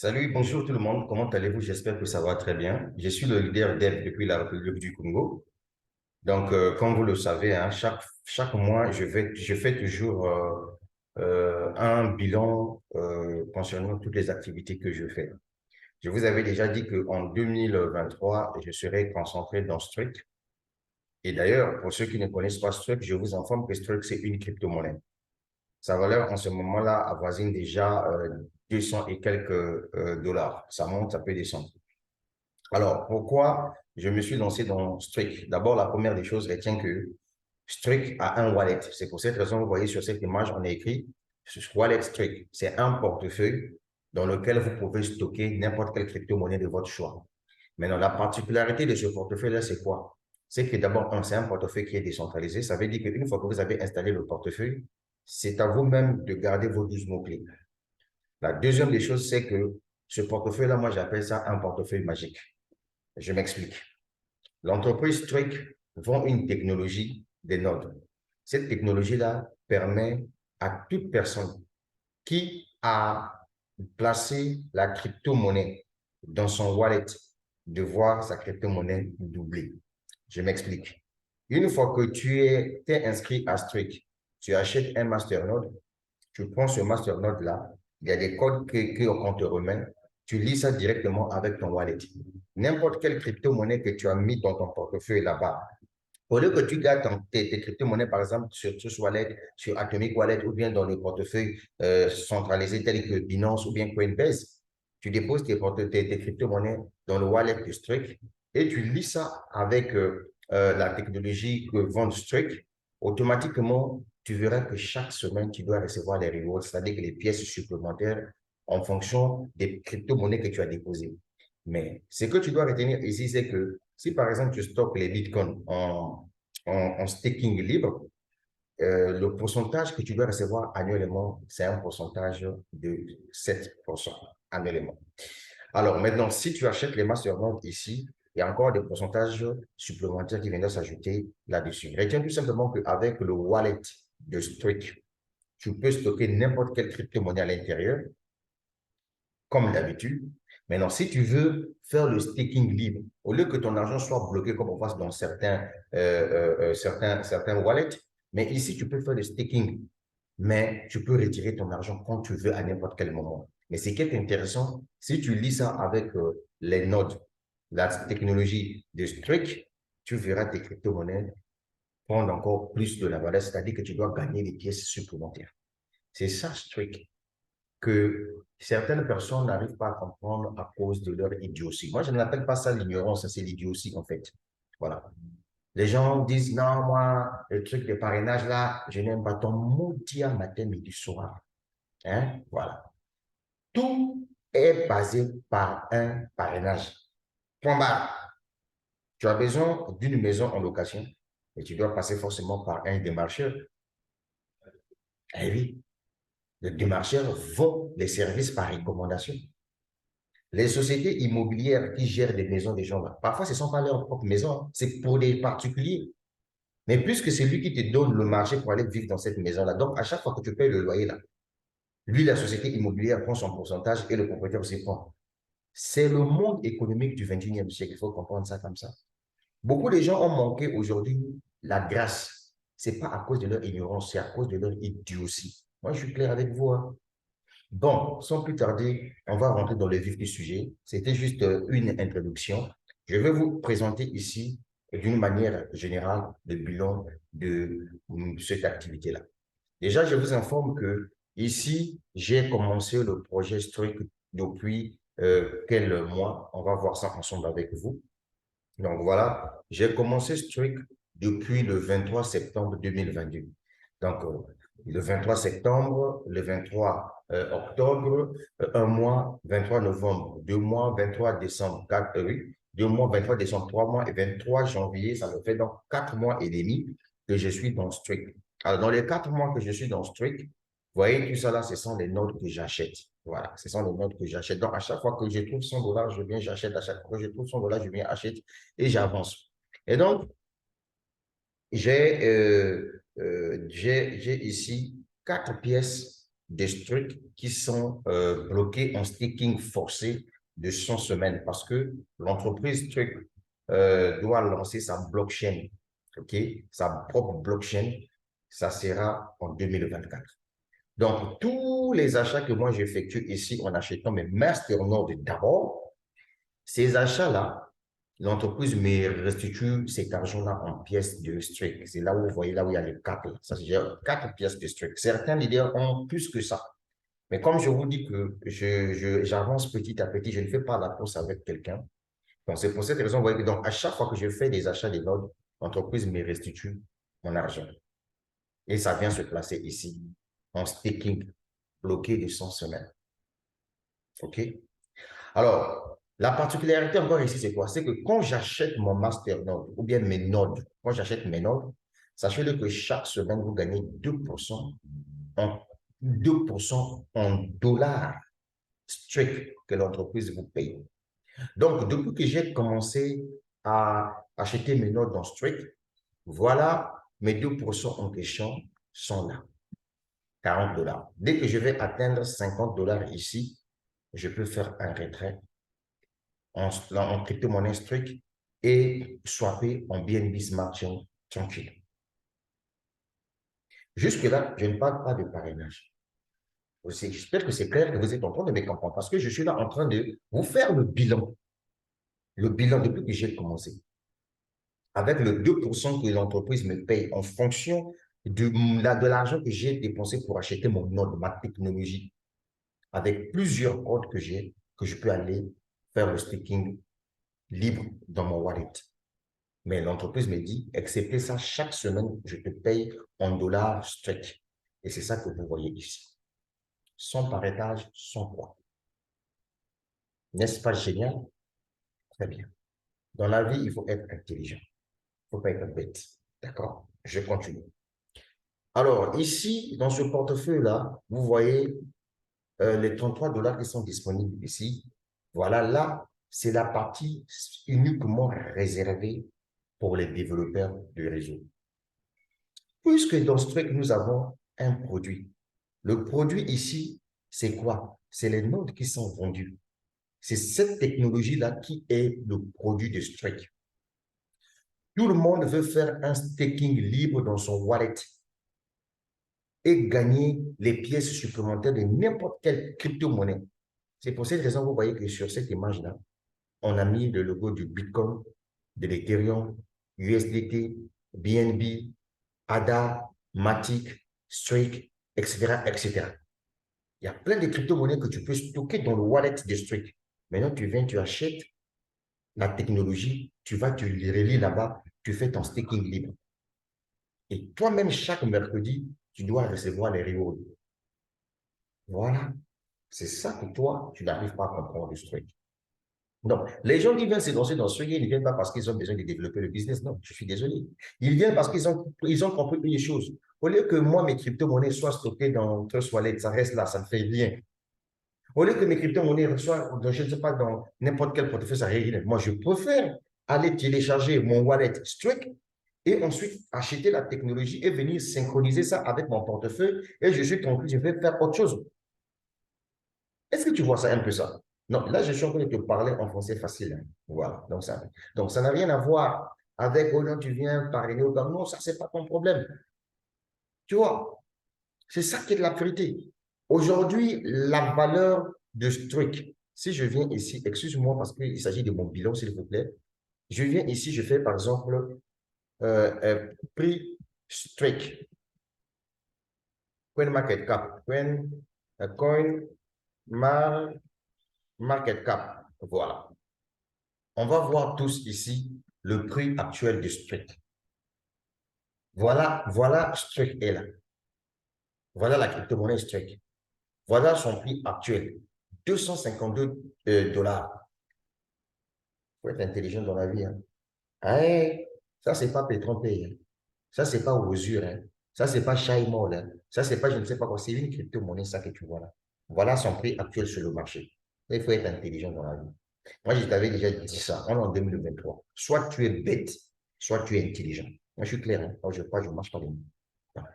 Salut, bonjour tout le monde. Comment allez-vous? J'espère que ça va très bien. Je suis le leader dev depuis la République du Congo. Donc, comme vous le savez, hein, chaque mois, je fais toujours un bilan concernant toutes les activités que je fais. Je vous avais déjà dit qu'en 2023, je serai concentré dans Streak. Et d'ailleurs, pour ceux qui ne connaissent pas Streak, je vous informe que Streak, c'est une crypto-monnaie. Sa valeur en ce moment-là avoisine déjà 200 et quelques dollars. Ça monte, ça peut descendre. Alors, pourquoi je me suis lancé dans Streak? D'abord, la première des choses retient que Streak a un wallet. C'est pour cette raison que vous voyez sur cette image, on a écrit Wallet Streak. C'est un portefeuille dans lequel vous pouvez stocker n'importe quelle crypto-monnaie de votre choix. Maintenant, la particularité de ce portefeuille-là, c'est quoi? C'est que d'abord, c'est un portefeuille qui est décentralisé. Ça veut dire qu'une fois que vous avez installé le portefeuille, c'est à vous-même de garder vos 12 mots-clés. La deuxième des choses, c'est que ce portefeuille-là, moi, j'appelle ça un portefeuille magique. Je m'explique. L'entreprise Streak vend une technologie des nodes. Cette technologie-là permet à toute personne qui a placé la crypto-monnaie dans son wallet de voir sa crypto-monnaie doubler. Je m'explique. Une fois que t'es inscrit à Streak, tu achètes un masternode, tu prends ce masternode-là, il y a des codes qu'on te remet, tu lis ça directement avec ton wallet. N'importe quelle crypto-monnaie que tu as mis dans ton portefeuille là-bas, au lieu que tu gardes tes crypto-monnaies, par exemple, sur Trust Wallet, sur Atomic Wallet ou bien dans le portefeuille centralisé tel que Binance ou bien Coinbase, tu déposes tes crypto-monnaies dans le wallet de Streak et tu lis ça avec la technologie que vend Streak. Automatiquement, tu verras que chaque semaine, tu dois recevoir les rewards, c'est-à-dire que les pièces supplémentaires en fonction des crypto-monnaies que tu as déposées. Mais ce que tu dois retenir ici, c'est que si par exemple tu stockes les bitcoins en staking libre, le pourcentage que tu dois recevoir annuellement, c'est un pourcentage de 7% annuellement. Alors maintenant, si tu achètes les masternodes ici, il y a encore des pourcentages supplémentaires qui viennent s'ajouter là-dessus. Retiens tout simplement qu'avec le wallet de Streak, tu peux stocker n'importe quelle crypto-monnaie à l'intérieur comme d'habitude. Maintenant, si tu veux faire le staking libre, au lieu que ton argent soit bloqué comme on passe dans certains wallets, mais ici, tu peux faire le staking, mais tu peux retirer ton argent quand tu veux à n'importe quel moment. Mais ce qui est intéressant, si tu lis ça avec les nodes, la technologie de Streak, tu verras tes crypto-monnaies prendre encore plus de la valeur, c'est-à-dire que tu dois gagner des pièces supplémentaires. C'est ça, Streak, que certaines personnes n'arrivent pas à comprendre à cause de leur idiotie. Moi, je n'appelle pas ça l'ignorance, c'est l'idiotie, en fait. Voilà. Les gens disent, non, moi, le truc de parrainage, là, je n'aime pas ton maudit matin, midi, soir. Hein? Voilà. Tout est basé par un parrainage. Point barre. Tu as besoin d'une maison en location et tu dois passer forcément par un démarcheur. Eh oui, le démarcheur vend les services par recommandation. Les sociétés immobilières qui gèrent des maisons des gens, là, parfois ce ne sont pas leurs propres maisons, hein. C'est pour des particuliers. Mais puisque c'est lui qui te donne le marché pour aller vivre dans cette maison-là, donc à chaque fois que tu payes le loyer, là, lui, la société immobilière prend son pourcentage et le propriétaire aussi prend. C'est le monde économique du 21e siècle, il faut comprendre ça comme ça. Beaucoup de gens ont manqué aujourd'hui la grâce. Ce n'est pas à cause de leur ignorance, c'est à cause de leur idiotie. Moi, je suis clair avec vous, hein. Bon, sans plus tarder, on va rentrer dans le vif du sujet. C'était juste une introduction. Je vais vous présenter ici, d'une manière générale, le bilan de cette activité-là. Déjà, je vous informe que ici, j'ai commencé le projet Struik depuis quel mois. On va voir ça ensemble avec vous. Donc voilà, j'ai commencé Struik depuis le 23 septembre 2022. Donc, le 23 septembre, le 23 octobre, un mois, 23 novembre, 2 mois, 23 décembre, 4, oui, 2 mois, 23 décembre, 3 mois et 23 janvier, ça me fait donc 4 mois et demi que je suis dans Streak. Alors, dans les 4 mois que je suis dans Streak, vous voyez, tout ça là, ce sont les notes que j'achète. Voilà, ce sont les notes que j'achète. Donc, à chaque fois que je trouve 100 dollars, je viens, j'achète. À chaque fois que je trouve 100 dollars, je viens, achète et j'avance. Et donc, j'ai ici 4 pièces des trucs qui sont bloqués en staking forcé de 100 semaines parce que l'entreprise truc doit lancer sa blockchain, ok, sa propre blockchain, ça sera en 2024. Donc, tous les achats que moi j'effectue ici en achetant mes masternodes d'abord, ces achats-là, l'entreprise me restitue cet argent-là en pièces de streak. C'est là où vous voyez, là où il y a les quatre. Ça, c'est 4 pièces de streak. Certains leaders ont plus que ça. Mais comme je vous dis que j'avance petit à petit, je ne fais pas la course avec quelqu'un. Donc, c'est pour cette raison, vous voyez que donc, à chaque fois que je fais des achats des nodes, l'entreprise me restitue mon argent. Et ça vient se placer ici, en staking, bloqué de 100 semaines. OK? Alors, la particularité encore ici, c'est quoi? C'est que quand j'achète mon master node ou bien mes nodes, quand j'achète mes nodes, sachez-le que chaque semaine, vous gagnez 2% en, 2% en dollars strict que l'entreprise vous paye. Donc, depuis que j'ai commencé à acheter mes notes dans strict, voilà, mes 2% en question sont là, 40 dollars. Dès que je vais atteindre 50 dollars ici, je peux faire un retrait en crypto-monnaie strict et swapper en BNB Smart Chain tranquille. Jusque-là, je ne parle pas de parrainage. J'espère que c'est clair que vous êtes en train de me comprendre parce que je suis là en train de vous faire le bilan depuis que j'ai commencé. Avec le 2% que l'entreprise me paye en fonction de l'argent que j'ai dépensé pour acheter mon node, ma technologie, avec plusieurs codes que j'ai, que je peux aller faire le staking libre dans mon wallet. Mais l'entreprise me dit, excepté ça, chaque semaine, je te paye en dollars strict. Et c'est ça que vous voyez ici. Sans paretage, sans quoi. N'est-ce pas génial? Très bien. Dans la vie, il faut être intelligent. Il ne faut pas être bête. D'accord? Je continue. Alors, ici, dans ce portefeuille-là, vous voyez les 33 dollars qui sont disponibles ici. Voilà, là, c'est la partie uniquement réservée pour les développeurs de réseau. Puisque dans ce truc, nous avons un produit. Le produit ici, c'est quoi? C'est les nodes qui sont vendus. C'est cette technologie-là qui est le produit de Strike. Tout le monde veut faire un staking libre dans son wallet et gagner les pièces supplémentaires de n'importe quelle crypto-monnaie. C'est pour cette raison que vous voyez que sur cette image-là, on a mis le logo du Bitcoin, de l'Ethereum, USDT, BNB, ADA, Matic, Strike, etc., etc. Il y a plein de crypto-monnaies que tu peux stocker dans le wallet de Strike. Maintenant, tu viens, tu achètes la technologie, tu vas, tu les relis là-bas, tu fais ton staking libre. Et toi-même, chaque mercredi, tu dois recevoir les rewards. Voilà. C'est ça que toi, tu n'arrives pas à comprendre du Strike. Donc, les gens qui viennent se lancer dans ce truc, ils ne viennent pas parce qu'ils ont besoin de développer le business. Non, je suis désolé. Ils viennent parce qu'ils ont compris une chose. Au lieu que moi, mes crypto-monnaies soient stockées dans Trust Wallet, ça reste là, ça ne fait rien. Au lieu que mes crypto-monnaies soient, je ne sais pas, dans n'importe quel portefeuille, ça ne fait rien. Moi, je préfère aller télécharger mon wallet Strict et ensuite acheter la technologie et venir synchroniser ça avec mon portefeuille et je suis tranquille, je vais faire autre chose. Est-ce que tu vois ça un peu ça? Non, là, je suis en train de te parler en français facile, hein. Voilà. Donc, ça n'a rien à voir avec, oh non, tu viens parler au gars. Non, ça, c'est pas ton problème. Tu vois, c'est ça qui est de la vérité. Aujourd'hui, la valeur de Strict, si je viens ici, excuse-moi parce qu'il s'agit de mon bilan, s'il vous plaît. Je viens ici, je fais par exemple prix Strict, coin market cap, coin market cap. Voilà. On va voir tous ici le prix actuel du Strict. Voilà, Strict est là. Voilà la crypto-monnaie Strict. Voilà son prix actuel. 252 dollars. Il faut être intelligent dans la vie. Hein. Hey, ça, c'est pas Petron Pay. Hein. Ça, c'est pas Osure. Hein. Ça, c'est pas Shaimol. Hein. Ça, c'est pas je ne sais pas quoi. C'est une crypto-monnaie, ça que tu vois là. Voilà son prix actuel sur le marché. Il faut être intelligent dans la vie. Moi, je t'avais déjà dit ça. On est en 2023. Soit tu es bête, soit tu es intelligent. Moi, je suis clair. Hein. Quand je crois, je ne marche pas les mots. Voilà.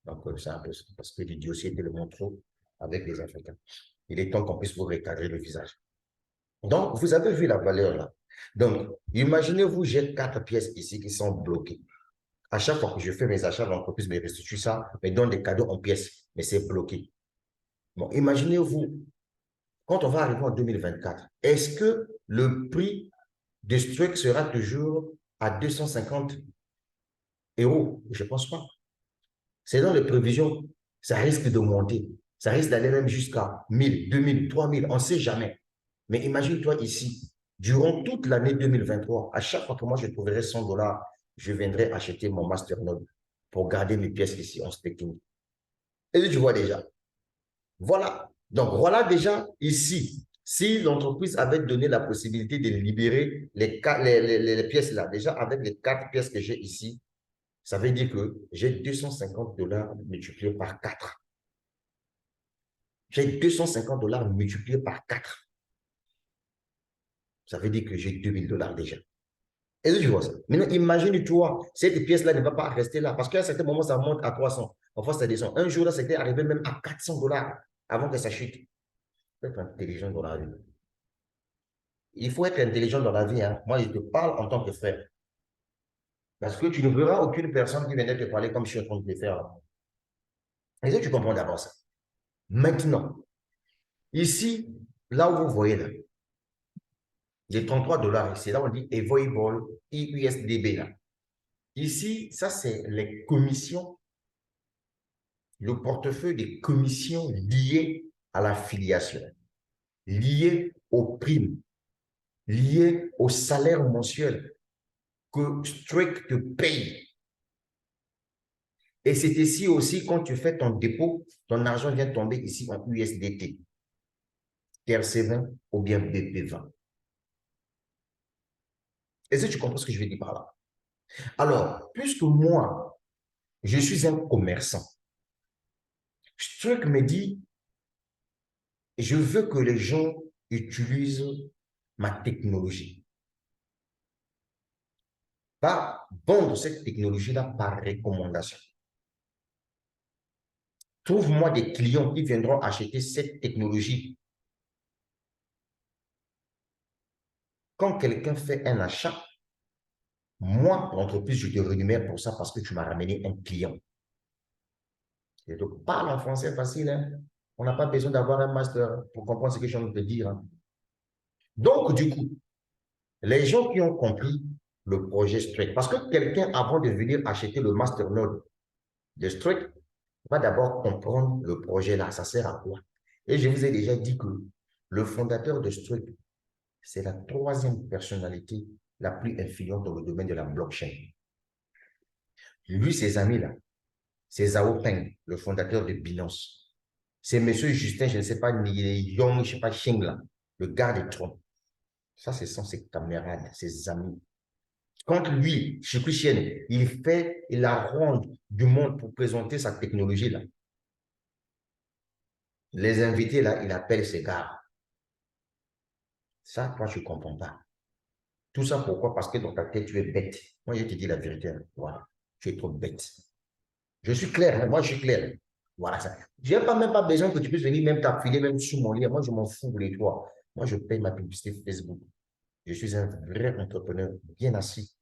Donc, c'est un peu ça. Parce que l'idiotie est tellement trop. avec les Africains. Il est temps qu'on puisse vous recadrer le visage. Donc, vous avez vu la valeur là. Donc, imaginez-vous, j'ai 4 pièces ici qui sont bloquées. À chaque fois que je fais mes achats, l'entreprise me restitue ça, me donne des cadeaux en pièces, mais c'est bloqué. Bon, imaginez-vous, quand on va arriver en 2024, est-ce que le prix de Struck sera toujours à 250 euros? Je ne pense pas. C'est dans les prévisions, ça risque de monter. Ça risque d'aller même jusqu'à 1000, 2000, 3000, on ne sait jamais. Mais imagine-toi ici, durant toute l'année 2023, à chaque fois que moi je trouverai 100 dollars, je viendrai acheter mon Masternode pour garder mes pièces ici en staking. Et tu vois déjà. Voilà. Donc, voilà déjà ici, si l'entreprise avait donné la possibilité de libérer les pièces là, déjà avec les 4 pièces que j'ai ici, ça veut dire que j'ai 250 dollars multipliés par 4. J'ai 250 dollars multipliés par 4. Ça veut dire que j'ai 2000 dollars déjà. Est-ce que tu vois ça? Maintenant, imagine-toi, cette pièce-là ne va pas rester là parce qu'à un certain moment, ça monte à 300. Parfois, ça descend. Un jour, là, c'était arrivé même à 400 dollars avant que ça chute. Il faut être intelligent dans la vie. Il faut être intelligent dans la vie. Hein. Moi, je te parle en tant que frère. Parce que tu ne verras aucune personne qui viendrait te parler comme je suis en train de te faire. Est-ce que tu comprends d'abord ça? Maintenant, ici, là où vous voyez là, les 33 dollars, c'est là où on dit Evoyable IUSDB là. Ici, ça, c'est les commissions, le portefeuille des commissions liées à l'affiliation, liées aux primes, liées au salaire mensuel que Strict te paye. Et c'est ici aussi, quand tu fais ton dépôt, ton argent vient tomber ici en USDT, TRC20 ou bien BP20. Est-ce que tu comprends ce que je veux dire par là? Alors, puisque moi, je suis un commerçant, Strict me dit, je veux que les gens utilisent ma technologie. Pas vendre cette technologie-là par recommandation. Trouve-moi des clients qui viendront acheter cette technologie. Quand quelqu'un fait un achat, moi, l'entreprise, je te rémunère pour ça parce que tu m'as ramené un client. Je te parle en français facile. Hein? On n'a pas besoin d'avoir un master pour comprendre ce que je viens de te dire. Hein? Donc, du coup, les gens qui ont compris le projet Strike, parce que quelqu'un, avant de venir acheter le masternode de Strike, va d'abord comprendre le projet là, ça sert à quoi? Et je vous ai déjà dit que le fondateur de Strike, c'est la troisième personnalité la plus influente dans le domaine de la blockchain. Lui, ses amis là, c'est Zhao Peng, le fondateur de Binance. C'est M. Justin, je ne sais pas, ni Yong, je ne sais pas, Xing là, le gars de Trump. Ça, ce sont ses camarades, ses amis. Quand lui, Chiku Chien, il fait la ronde du monde pour présenter sa technologie là, les invités là, il appelle ses gars. Ça, toi, je ne comprends pas. Tout ça, pourquoi? Parce que dans ta tête, tu es bête. Moi, je te dis la vérité. Voilà. Tu es trop bête. Je suis clair. Hein? Moi, je suis clair. Voilà ça. Je n'ai même pas besoin que tu puisses venir même t'appuyer même sous mon lit. Moi, je m'en fous de toi. Moi, je paye ma publicité Facebook. Je suis un vrai entrepreneur bien assis.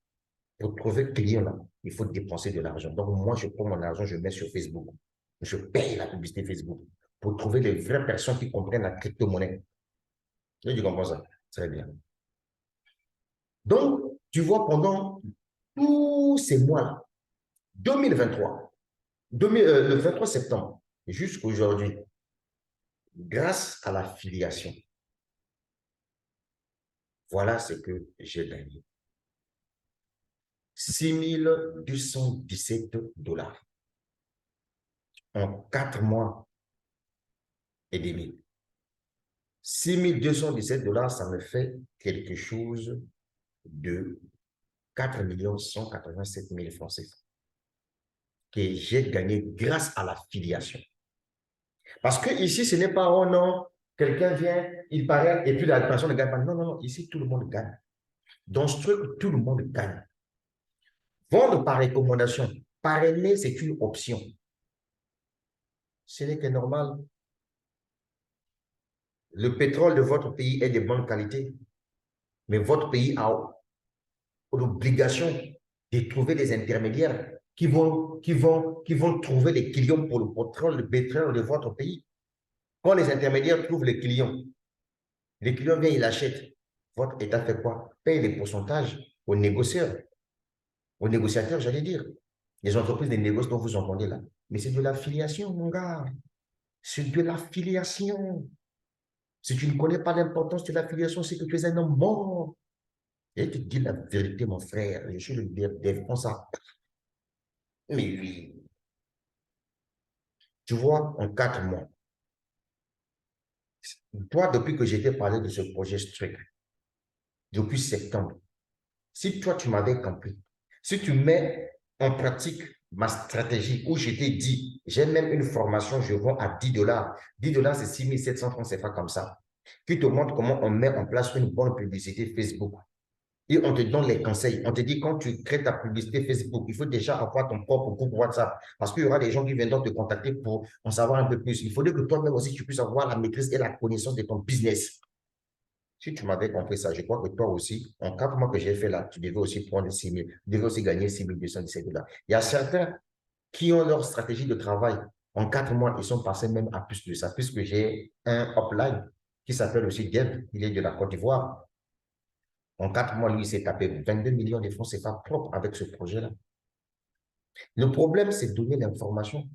Pour trouver client, là, il faut dépenser de l'argent. Donc, moi, je prends mon argent, je mets sur Facebook. Je paye la publicité Facebook pour trouver les vraies personnes qui comprennent la crypto-monnaie. Tu comprends ça? Très bien. Donc, tu vois, pendant tous ces mois-là, 2023, le 23 septembre jusqu'à aujourd'hui, grâce à l'affiliation, voilà ce que j'ai gagné. 6 217 dollars en 4 mois et demi. 6 217 dollars, ça me fait quelque chose de 4 187 000 francs CFA que j'ai gagné grâce à l'affiliation. Parce que ici, ce n'est pas, oh non, quelqu'un vient, il paraît, et puis la personne ne gagne pas. Non, non, non, ici, tout le monde gagne. Dans ce truc, tout le monde gagne. Vendre par recommandation, parrainer, c'est une option. Ce n'est que normal. le pétrole de votre pays est de bonne qualité, mais votre pays a l'obligation de trouver des intermédiaires qui vont trouver les clients pour le pétrole de votre pays. Quand les intermédiaires trouvent les clients viennent, ils l'achètent. Votre État fait quoi? Paye les pourcentages aux négociateurs, j'allais dire. Les entreprises de négoce dont vous entendez là. Mais c'est de l'affiliation, mon gars. C'est de l'affiliation. Si tu ne connais pas l'importance de l'affiliation, c'est que tu es un homme mort. Et je te dis la vérité, mon frère. Je suis le défend ça. Mais oui, tu vois, en 4 mois, toi, depuis que j'étais parlé de ce projet strict, depuis septembre, si toi, tu m'avais compris, si tu mets en pratique ma stratégie où je t'ai dit, j'ai même une formation, je vends à 10 dollars. 10 dollars, c'est 6700 francs CFA comme ça, qui te montre comment on met en place une bonne publicité Facebook. Et on te donne les conseils. On te dit, quand tu crées ta publicité Facebook, il faut déjà avoir ton propre groupe WhatsApp. Parce qu'il y aura des gens qui viendront te contacter pour en savoir un peu plus. Il faudrait que toi-même aussi, tu puisses avoir la maîtrise et la connaissance de ton business. Si tu m'avais compris ça, je crois que toi aussi, en 4 mois que j'ai fait là, tu devais aussi prendre 6 000, tu devais aussi gagner 6 217 dollars. Il y a certains qui ont leur stratégie de travail. En 4 mois, ils sont passés même à plus de ça, puisque j'ai un upline qui s'appelle aussi Dev, il est de la Côte d'Ivoire. En 4 mois, lui, il s'est tapé 22 millions de francs CFA propres avec ce projet-là. Le problème, c'est de donner l'information.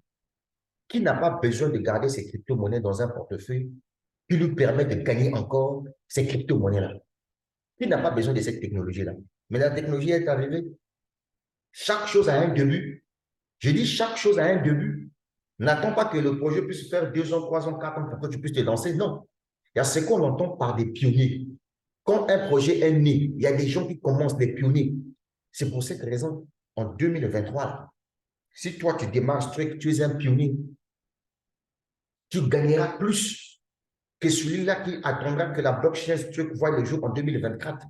Qui n'a pas besoin de garder ses crypto-monnaies dans un portefeuille qui lui permet de gagner encore ces crypto-monnaies-là? Qui n'a pas besoin de cette technologie-là? Mais la technologie est arrivée. Chaque chose a un début. Je dis chaque chose a un début. N'attends pas que le projet puisse faire 2 ans, 3 ans, 4 ans pour que tu puisses te lancer. Non. Il y a ce qu'on entend par des pionniers. Quand un projet est né, il y a des gens qui commencent, des pionniers. C'est pour cette raison, en 2023, si toi tu démarres strict, tu es un pionnier, tu gagneras plus que celui-là qui attendra que la blockchain Strict voie le jour en 2024.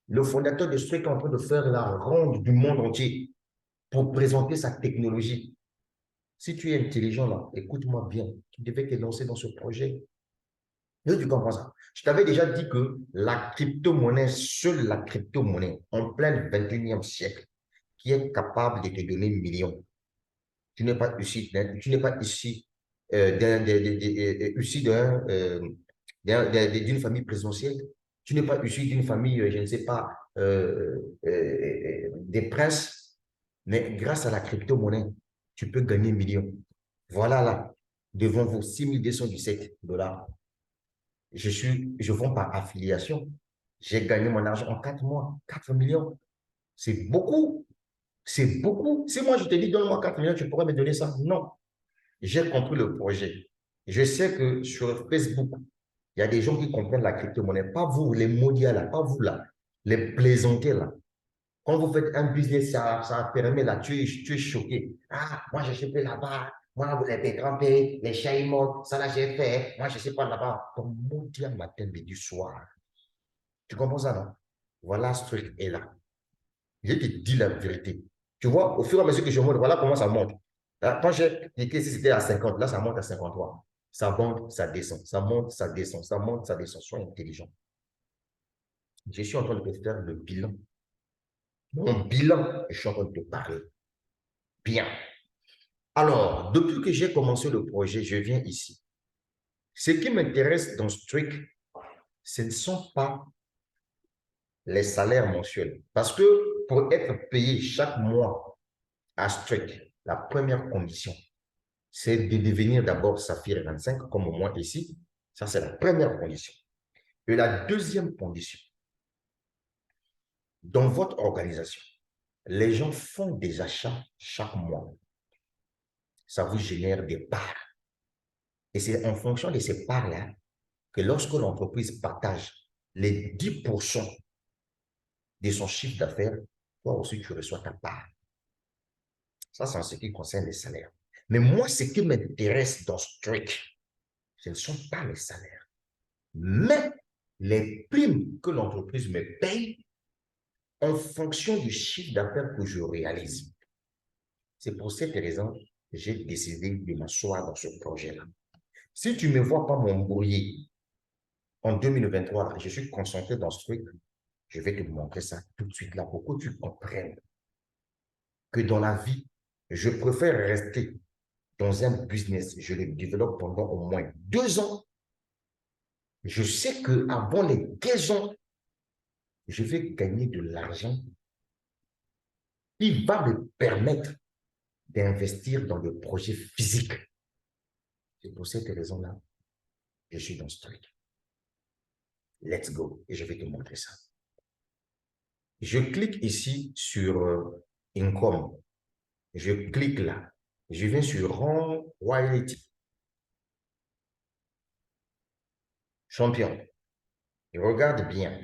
Le fondateur de Strict est en train de faire la ronde du monde entier pour présenter sa technologie. Si tu es intelligent là, écoute-moi bien, tu devais te lancer dans ce projet. Tu comprends ça? Je t'avais déjà dit que la crypto-monnaie, seule la crypto-monnaie, en plein 21e siècle, qui est capable de te donner millions. Tu n'es pas ici, tu n'es pas ici issu d'une famille présidentielle. Tu n'es pas issu d'une famille, je ne sais pas, des princes. Mais grâce à la crypto-monnaie, tu peux gagner millions. Voilà là, devant vous, 6217 dollars. Je vends par affiliation. J'ai gagné mon argent en 4 mois, 4 millions. C'est beaucoup. C'est beaucoup. Si moi je te dis, donne-moi 4 millions, tu pourrais me donner ça? Non. J'ai compris le projet. Je sais que sur Facebook, il y a des gens qui comprennent la crypto-monnaie. Pas vous, les maudits là, pas vous là, les plaisantés là. Quand vous faites un business, ça permet là, tu es choqué. Ah, moi j'ai acheté là-bas, moi les pétrants les chats immondes, ça là j'ai fait, moi je ne sais pas là-bas. Ton maudit matin, midi, soir. Tu comprends ça, non? Voilà, ce truc est là. Je te dis la vérité. Tu vois, au fur et à mesure que je monte, voilà comment ça monte. Là, quand j'ai cliqué, si c'était à 50, là, ça monte à 53. Ça monte, ça descend. Ça monte, ça descend. Ça monte, ça descend. Sois intelligent. Je suis en train de te faire le bilan. Mon bilan, je suis en train de te parler. Bien. Alors, depuis que j'ai commencé le projet, je viens ici. Ce qui m'intéresse dans Strict, ce ne sont pas les salaires mensuels. Parce que pour être payé chaque mois à Strict, la première condition, c'est de devenir d'abord Saphir 25, comme moi ici. Ça, c'est la première condition. Et la deuxième condition, dans votre organisation, les gens font des achats chaque mois. Ça vous génère des parts. Et c'est en fonction de ces parts-là que lorsque l'entreprise partage les 10% de son chiffre d'affaires, toi aussi, tu reçois ta part. Ça, c'est en ce qui concerne les salaires. Mais moi, ce qui m'intéresse dans ce truc, ce ne sont pas les salaires, mais les primes que l'entreprise me paye en fonction du chiffre d'affaires que je réalise. C'est pour cette raison que j'ai décidé de m'asseoir dans ce projet-là. Si tu ne me vois pas m'embrouiller en 2023, je suis concentré dans ce truc. Je vais te montrer ça tout de suite là pour que tu comprennes que dans la vie, je préfère rester dans un business. Je le développe pendant au moins 2 ans. Je sais qu'avant les 15 ans, je vais gagner de l'argent qui va me permettre d'investir dans le projet physique. C'est pour cette raison-là, je suis dans ce truc. Let's go. Et je vais te montrer ça. Je clique ici sur Income. Je clique là. Je viens sur Run Royalty. Champion. Et regarde bien.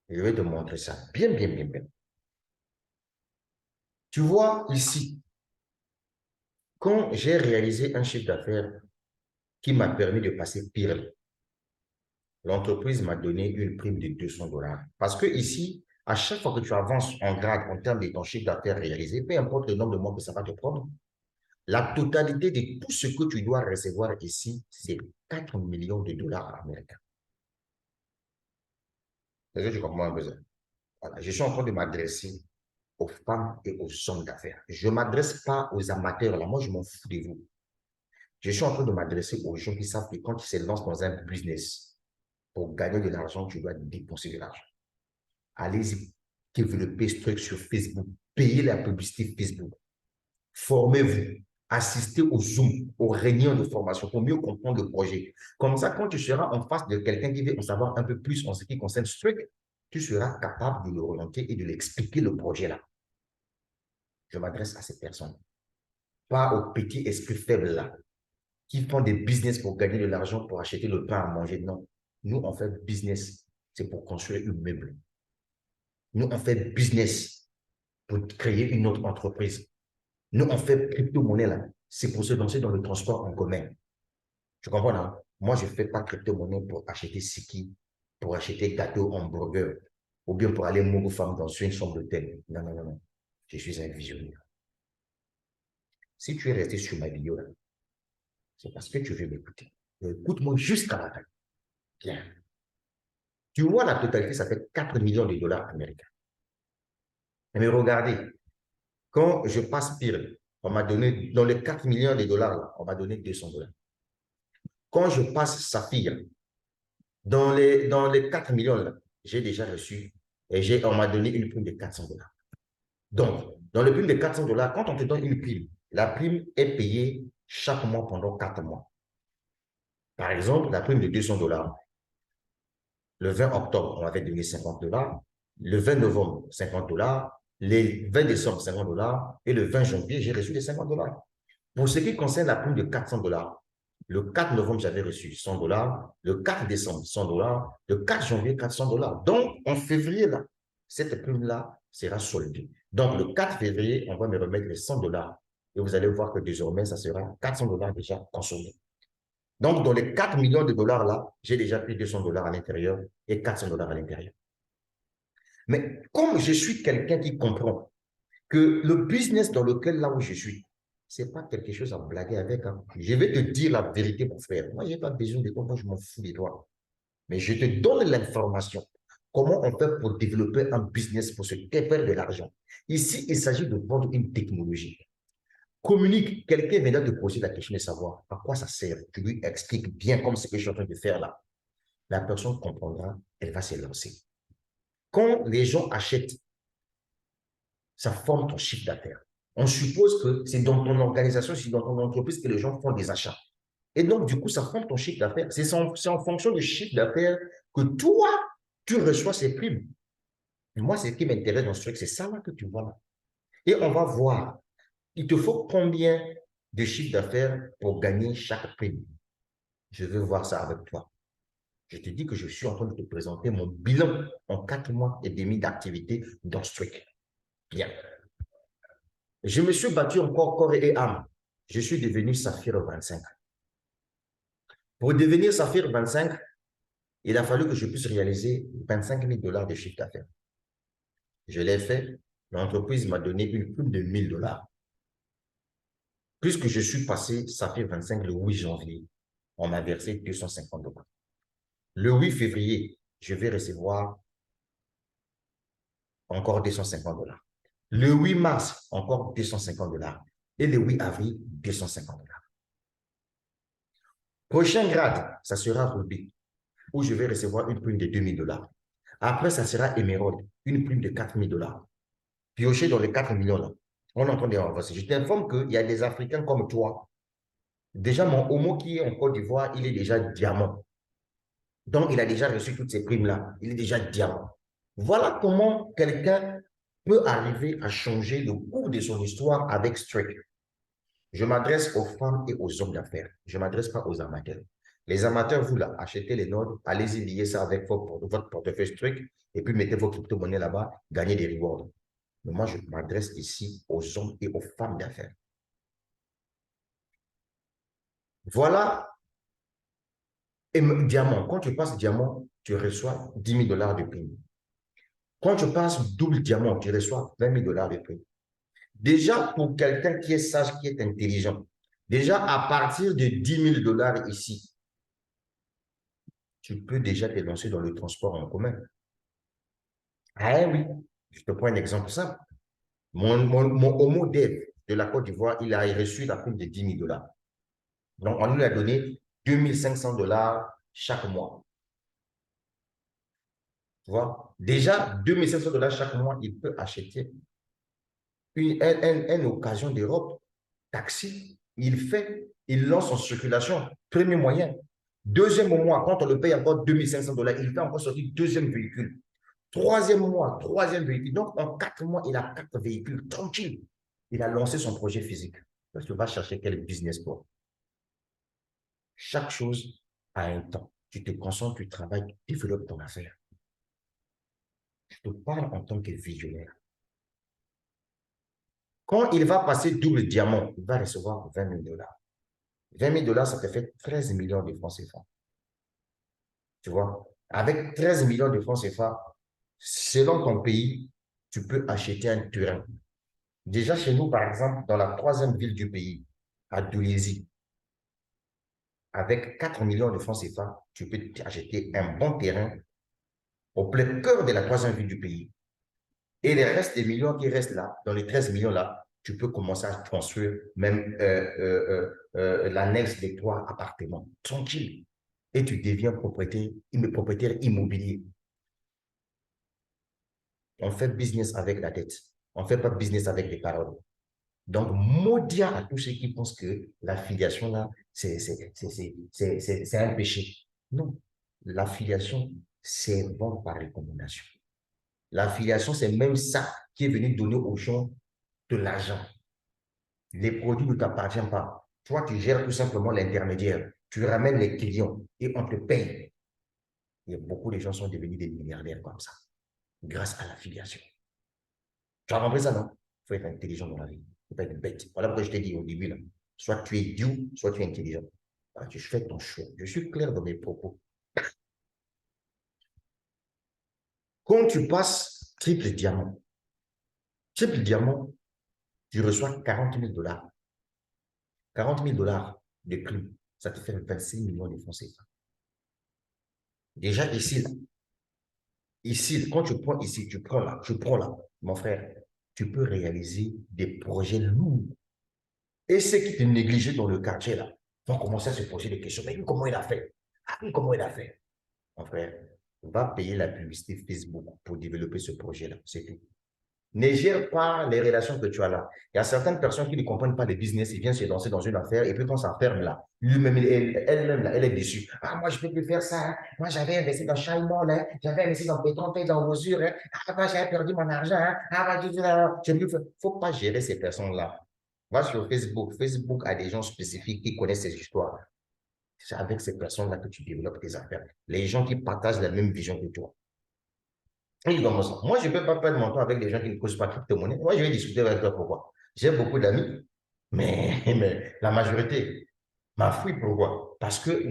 Je vais te montrer ça. Bien, bien, bien, bien. Tu vois ici, quand j'ai réalisé un chiffre d'affaires qui m'a permis de passer pire, l'entreprise m'a donné une prime de 200 $. Parce que ici, à chaque fois que tu avances en grade en termes de ton chiffre d'affaires réalisé, peu importe le nombre de mois que ça va te prendre, la totalité de tout ce que tu dois recevoir ici, c'est 4 millions de dollars américains. Est-ce que tu comprends un peu ça? Voilà. Je suis en train de m'adresser aux femmes et aux hommes d'affaires. Je ne m'adresse pas aux amateurs, là. Moi, je m'en fous de vous. Je suis en train de m'adresser aux gens qui savent que quand ils se lancent dans un business, pour gagner de l'argent, tu dois dépenser de l'argent. Allez-y, développez ce truc sur Facebook, payez la publicité Facebook, formez-vous, assistez aux Zoom, aux réunions de formation pour mieux comprendre le projet. Comme ça, quand tu seras en face de quelqu'un qui veut en savoir un peu plus en ce qui concerne ce truc, tu seras capable de l'orienter et de l'expliquer le projet là. Je m'adresse à ces personnes, pas aux petits esprits faibles là, qui font des business pour gagner de l'argent, pour acheter le pain à manger. Non, nous, on fait business, c'est pour construire un meuble. Nous, on fait business pour créer une autre entreprise. Nous, on fait crypto-monnaie là. C'est pour se lancer dans le transport en commun. Tu comprends là? Moi, je ne fais pas crypto-monnaie pour acheter Siki, pour acheter gâteau, hamburger, ou bien pour aller mourir femme dans une chambre d'hôtel. Non, non, non, non. Je suis un visionnaire. Si tu es resté sur ma vidéo là, c'est parce que tu veux m'écouter. Écoute-moi jusqu'à la fin. Bien. Tu vois la totalité, ça fait 4 millions de dollars américains. Mais regardez, quand je passe pire, on m'a donné, dans les 4 millions de dollars, là, on m'a donné 200 $. Quand je passe Saphir, dans les 4 millions, là, j'ai déjà reçu, et on m'a donné une prime de 400 $. Donc, dans le prime de 400 $, quand on te donne une prime, la prime est payée chaque mois pendant 4 mois. Par exemple, la prime de 200 $, le 20 octobre, on m'avait donné 50 $, le 20 novembre, 50 $, le 20 décembre, 50 $, et le 20 janvier, j'ai reçu les 50 $. Pour ce qui concerne la prime de 400 $, le 4 novembre, j'avais reçu 100 $, le 4 décembre, 100 $, le 4 janvier, 400 $. Donc, en février, là, cette prime-là sera soldée. Donc, le 4 février, on va me remettre les 100 $, et vous allez voir que désormais, ça sera 400 $ déjà consommés. Donc, dans les 4 millions de dollars là, j'ai déjà pris 200 $ à l'intérieur et 400 $ à l'intérieur. Mais comme je suis quelqu'un qui comprend que le business dans lequel là où je suis, ce n'est pas quelque chose à blaguer avec. Hein. Je vais te dire la vérité, mon frère. Moi, je n'ai pas besoin de toi, moi, je m'en fous de toi. Mais je te donne l'information. Comment on fait pour développer un business, pour se faire de l'argent. Ici, il s'agit de vendre une technologie. Communique, quelqu'un viendra te poser la question de savoir à quoi ça sert. Tu lui expliques bien comme ce que je suis en train de faire là. La personne comprendra, elle va se lancer. Quand les gens achètent, ça forme ton chiffre d'affaires. On suppose que c'est dans ton organisation, c'est dans ton entreprise que les gens font des achats. Et donc, du coup, ça forme ton chiffre d'affaires. C'est en fonction du chiffre d'affaires que toi, tu reçois ces primes. Et moi, ce qui m'intéresse dans ce truc, c'est ça là que tu vois là. Et on va voir, il te faut combien de chiffre d'affaires pour gagner chaque prime. Je veux voir ça avec toi. Je te dis que je suis en train de te présenter mon bilan en 4 mois et demi d'activité dans ce truc. Bien. Je me suis battu encore corps et âme. Je suis devenu Saphir 25. Pour devenir Saphir 25, il a fallu que je puisse réaliser 25 000 $ de chiffre d'affaires. Je l'ai fait. L'entreprise m'a donné une prime de 1 000 $. Puisque je suis passé Saphir 25 le 8 janvier, on m'a versé 250 $. Le 8 février, je vais recevoir encore 250 $. Le 8 mars, encore 250 $. Et le 8 avril, 250 $. Prochain grade, ça sera Ruby, où je vais recevoir une prime de 2 000 $. Après, ça sera Emerald, une prime de 4 000 $. Piocher dans les 4 millions là. On est en train d'avancer. Je t'informe qu'il y a des Africains comme toi. Déjà, mon homo qui est en Côte d'Ivoire, il est déjà diamant. Donc, il a déjà reçu toutes ces primes-là. Il est déjà diamant. Voilà comment quelqu'un peut arriver à changer le cours de son histoire avec Strict. Je m'adresse aux femmes et aux hommes d'affaires. Je ne m'adresse pas aux amateurs. Les amateurs, vous là, achetez les nodes, allez-y lier ça avec votre portefeuille Strict et puis mettez vos crypto-monnaies là-bas, gagnez des rewards. Mais moi, je m'adresse ici aux hommes et aux femmes d'affaires. Voilà. Et diamant, quand tu passes diamant, tu reçois 10 000 $ de prime. Quand tu passes double diamant, tu reçois 20 000 $ de prime. Déjà, pour quelqu'un qui est sage, qui est intelligent, déjà à partir de 10 000 $ ici, tu peux déjà te lancer dans le transport en commun. Ah oui, je te prends un exemple simple. Mon homo dev de la Côte d'Ivoire, il a reçu la prime de 10 000 $. Donc, on lui a donné 2 500 $ chaque mois. Tu vois, déjà, 2 500 $ chaque mois, il peut acheter une occasion d'Europe. Taxi, il lance en circulation. Premier moyen. Deuxième mois, quand on le paye encore 2 500 $, il fait encore sortir deuxième véhicule. Troisième mois, troisième véhicule. Donc, en 4 mois, il a 4 véhicules. Tranquille. Il a lancé son projet physique. Parce que tu vas chercher quel business pour. Chaque chose a un temps. Tu te concentres, tu travailles, tu développes ton affaire. Je te parle en tant que visionnaire. Quand il va passer double diamant, il va recevoir 20 000 $. 20 000 $, ça te fait 13 millions de francs CFA. Tu vois, avec 13 millions de francs CFA, selon ton pays, tu peux acheter un terrain. Déjà chez nous, par exemple, dans la troisième ville du pays, à Doulézy, avec 4 millions de francs CFA, tu peux acheter un bon terrain au plein cœur de la troisième ville du pays. Et les restes des millions qui restent là, dans les 13 millions là, tu peux commencer à construire même l'annexe des 3 appartements. Tranquille. Et tu deviens propriétaire immobilier. On fait business avec la tête. On ne fait pas business avec des paroles. Donc, maudit à tous ceux qui pensent que l'affiliation là, c'est un péché. Non. L'affiliation, c'est bon par recommandation. L'affiliation, c'est même ça qui est venu donner aux gens de l'argent. Les produits ne t'appartiennent pas. Toi, tu gères tout simplement l'intermédiaire. Tu ramènes les clients et on te paye. Et beaucoup de gens sont devenus des milliardaires comme ça, grâce à l'affiliation. Tu as compris ça, non? Il faut être intelligent dans la vie. Il ne faut pas être bête. Voilà pourquoi je t'ai dit au début, là. Soit tu es Dieu, soit tu es intelligent. Alors, tu fais ton choix. Je suis clair dans mes propos. Quand tu passes triple diamant, tu reçois 40 000 $. 40 000 $ de prix, ça te fait 26 millions de francs CFA. Déjà ici, quand tu prends ici, tu prends là, mon frère, tu peux réaliser des projets lourds. Et ceux qui te négligeaient dans le quartier là vont commencer à se poser des questions. Mais comment il a fait? Ah oui, comment il a fait? Mon frère, va payer la publicité Facebook pour développer ce projet-là. C'est tout. Ne gère pas les relations que tu as là. Il y a certaines personnes qui ne comprennent pas le business, ils viennent se lancer dans une affaire et puis quand ça ferme là, lui-même, elle-même, là, elle est déçue. Ah, moi, je ne peux plus faire ça. Hein. Moi, j'avais investi dans Chaimol, hein. J'avais investi dans Pétron, dans Osure. Hein. Ah, moi, j'avais perdu mon argent. Hein. Ah, il ne faut pas gérer ces personnes-là. Va sur Facebook. Facebook a des gens spécifiques qui connaissent ces histoires. C'est avec ces personnes-là que tu développes tes affaires. Les gens qui partagent la même vision que toi. Moi, je ne peux pas perdre mon temps avec des gens qui ne causent pas crypto-monnaie. Moi, je vais discuter avec toi pourquoi. J'ai beaucoup d'amis, mais la majorité m'a fui. Pourquoi? Parce que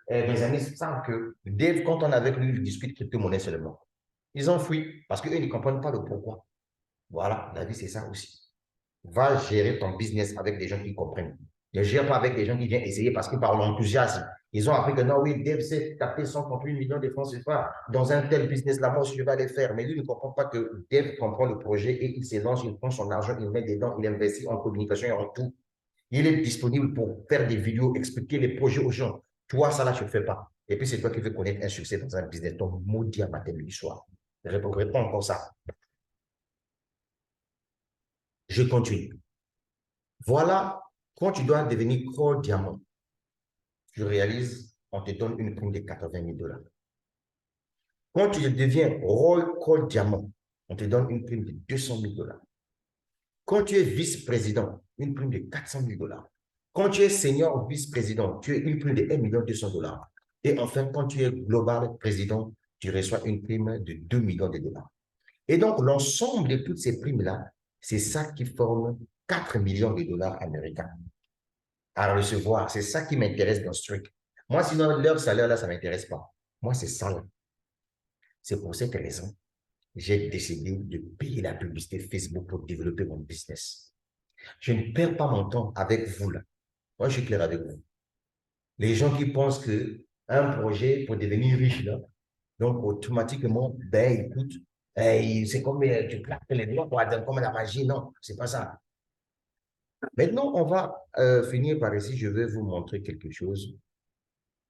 mes amis savent que Dave, quand on est avec lui, il discute crypto-monnaie seulement. Ils ont fui parce qu'eux ne comprennent pas le pourquoi. Voilà, la vie, c'est ça aussi. Va gérer ton business avec des gens qui comprennent. Ne gère pas avec des gens qui viennent essayer parce que par l'enthousiasme, Ils ont appris que non, oui, Dave s'est tapé 138 millions de francs CFA dans un tel business là, moi aussi je vais aller faire. Mais lui ne comprend pas que Dave comprend le projet et il s'élance, il prend son argent, il met dedans, il investit en communication et en tout. Il est disponible pour faire des vidéos, expliquer les projets aux gens. Toi, ça là, tu ne le fais pas. Et puis, c'est toi qui veux connaître un succès dans un business. Ton maudit à matin du soir. Réponds encore ça. Je continue. Voilà, quand tu dois devenir core diamant, tu réalises, on te donne une prime de 80 000 dollars. Quand tu deviens Roll Call Diamant, on te donne une prime de 200 000 dollars. Quand tu es vice-président, une prime de 400 000 dollars. Quand tu es senior vice-président, tu as une prime de 1 200 000 dollars. Et enfin, quand tu es global président, tu reçois une prime de 2 millions de dollars. Et donc, l'ensemble de toutes ces primes-là, c'est ça qui forme 4 millions de dollars américains à recevoir. C'est ça qui m'intéresse dans ce truc. Moi, sinon, leur salaire-là, ça ne m'intéresse pas. Moi, c'est ça. Là. C'est pour cette raison j'ai décidé de payer la publicité Facebook pour développer mon business. Je ne perds pas mon temps avec vous là. Moi, je suis clair avec vous. Les gens qui pensent que un projet pour devenir riche là, donc automatiquement, ben écoute, c'est comme tu claques les doigts pour atteindre comme la magie. Non, c'est pas ça. Maintenant, on va finir par ici. Je vais vous montrer quelque chose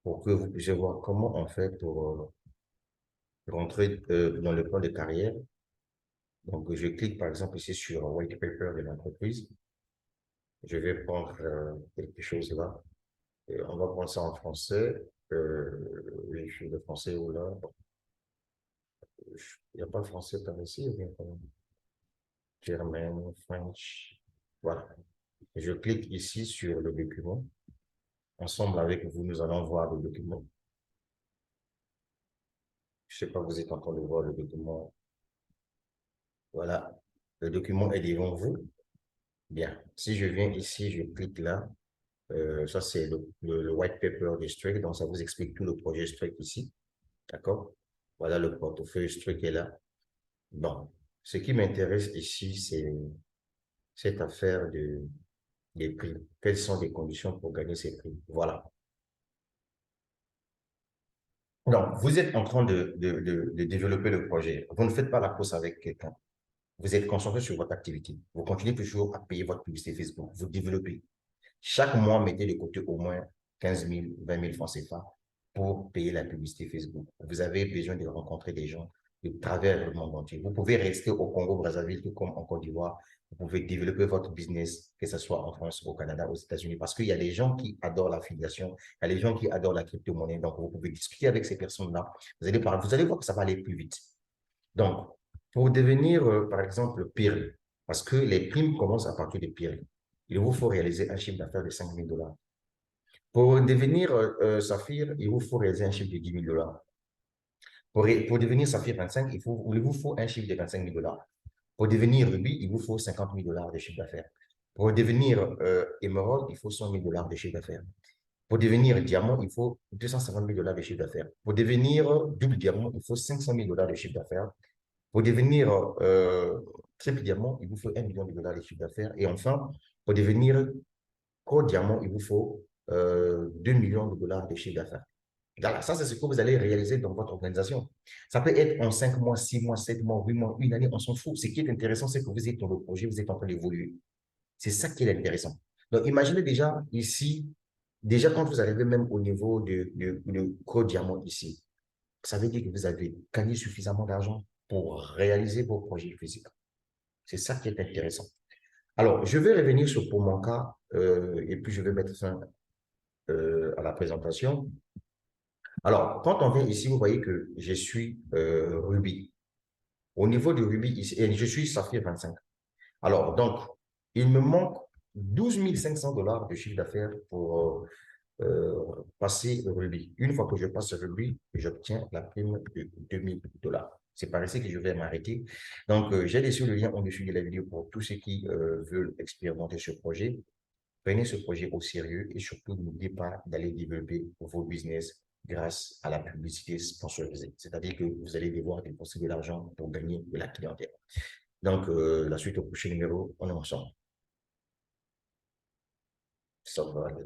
pour que vous puissiez voir comment on fait pour rentrer dans le plan de carrière. Donc, je clique par exemple ici sur White Paper de l'entreprise. Je vais prendre quelque chose là. Et on va prendre ça en français. Oui, je suis le français ou là. Il n'y a pas de français par ici, ou bien German, French. Voilà. Je clique ici sur le document. Ensemble avec vous, nous allons voir le document. Je ne sais pas, vous êtes en train de voir le document. Voilà. Le document est devant vous. Bien. Si je viens ici, je clique là. Ça, c'est le white paper de Strict. Donc, ça vous explique tout le projet Strict ici. D'accord? Voilà le portefeuille Strict est là. Bon. Ce qui m'intéresse ici, c'est cette affaire des prix. Quelles sont les conditions pour gagner ces prix? Voilà. Donc, vous êtes en train de développer le projet. Vous ne faites pas la course avec quelqu'un. Vous êtes concentré sur votre activité. Vous continuez toujours à payer votre publicité Facebook. Vous développez. Chaque mois, mettez de côté au moins 15 000, 20 000 francs CFA pour payer la publicité Facebook. Vous avez besoin de rencontrer des gens de travers le monde entier. Vous pouvez rester au Congo-Brazzaville tout comme en Côte d'Ivoire. Vous pouvez développer votre business, que ce soit en France, au Canada, aux États-Unis, parce qu'il y a des gens qui adorent l'affiliation, il y a des gens qui adorent la crypto-monnaie. Donc, vous pouvez discuter avec ces personnes-là. Vous allez voir que ça va aller plus vite. Donc, pour devenir, par exemple, PIRL, parce que les primes commencent à partir de PIRL, il vous faut réaliser un chiffre d'affaires de 5 000 dollars. Pour devenir Saphir, il vous faut réaliser un chiffre de 10 000 dollars. Pour devenir Saphir 25, il vous faut un chiffre de 25 000 dollars. Pour devenir Ruby, il vous faut 50 000 dollars de chiffre d'affaires. Pour devenir Emerald, il faut 100 000 dollars de chiffre d'affaires. Pour devenir diamant, il faut 250 000 dollars de chiffre d'affaires. Pour devenir double diamant, il faut 500 000 dollars de chiffre d'affaires. Pour devenir triple diamant, il vous faut 1 million de dollars de chiffre d'affaires. Et enfin, pour devenir core diamant, il vous faut 2 millions de dollars de chiffre d'affaires. Ça, c'est ce que vous allez réaliser dans votre organisation. Ça peut être en 5 mois, 6 mois, 7 mois, 8 mois, une année, on s'en fout. Ce qui est intéressant, c'est que vous êtes dans le projet, vous êtes en train d'évoluer. C'est ça qui est intéressant. Donc, imaginez déjà ici, déjà quand vous arrivez même au niveau de core diamant ici, ça veut dire que vous avez gagné suffisamment d'argent pour réaliser vos projets physiques. C'est ça qui est intéressant. Alors, je vais revenir sur pour mon cas et puis je vais mettre fin à la présentation. Alors, quand on vient ici, vous voyez que je suis Ruby. Au niveau du Ruby, ici, et je suis Saphir 25. Alors, donc, il me manque 12 500 dollars de chiffre d'affaires pour passer Ruby. Une fois que je passe Ruby, j'obtiens la prime de 2 000 dollars. C'est par ici que je vais m'arrêter. Donc, j'ai laissé le lien en-dessus de la vidéo pour tous ceux qui veulent expérimenter ce projet. Prenez ce projet au sérieux et surtout, n'oubliez pas d'aller développer vos business grâce à la publicité sponsorisée. C'est-à-dire que vous allez devoir dépenser de l'argent pour gagner de la clientèle. Donc, la suite au prochain numéro, on est ensemble. Ça va aller.